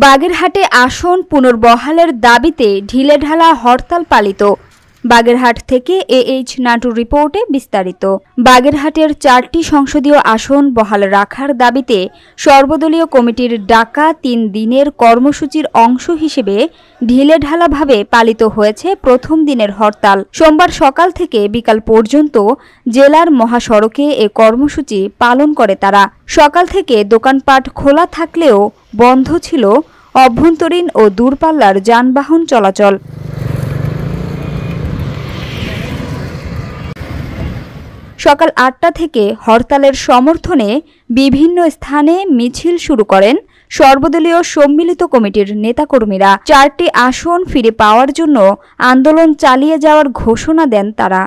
বাগেরহাটে আসন পুনর্বহালের দাবিতে ঢিলেঢালা হরতাল পালিত। বাগেরহাট থেকে AH নাটুর রিপোর্টে বিস্তারিত। বাগেরহাটের 4টি সংসদীয় আসন বহাল রাখার দাবিতে সর্বদলীয় কমিটির ডাকা 3 দিনের কর্মসূচির অংশ হিসেবে ঢিলেঢালাভাবে পালিত হয়েছে প্রথম দিনের হরতাল। সোমবার সকাল থেকে বিকাল পর্যন্ত জেলার মহাসড়কে এ কর্মসূচি পালন করে তারা। সকাল থেকে দোকানপাট খোলা থাকলেও বন্ধ ছিল অভ্যন্তরীণ ও দূরপাল্লার যানবাহন চলাচল। সকাল 8টা থেকে হরতালের সমর্থনে বিভিন্ন স্থানে মিছিল শুরু করেন সর্বদলীয় সম্মিলিত কমিটির নেতাকর্মীরা। 4টি আসন ফিরে পাওয়ার জন্য আন্দোলন চালিয়ে যাওয়ার ঘোষণা দেন তারা।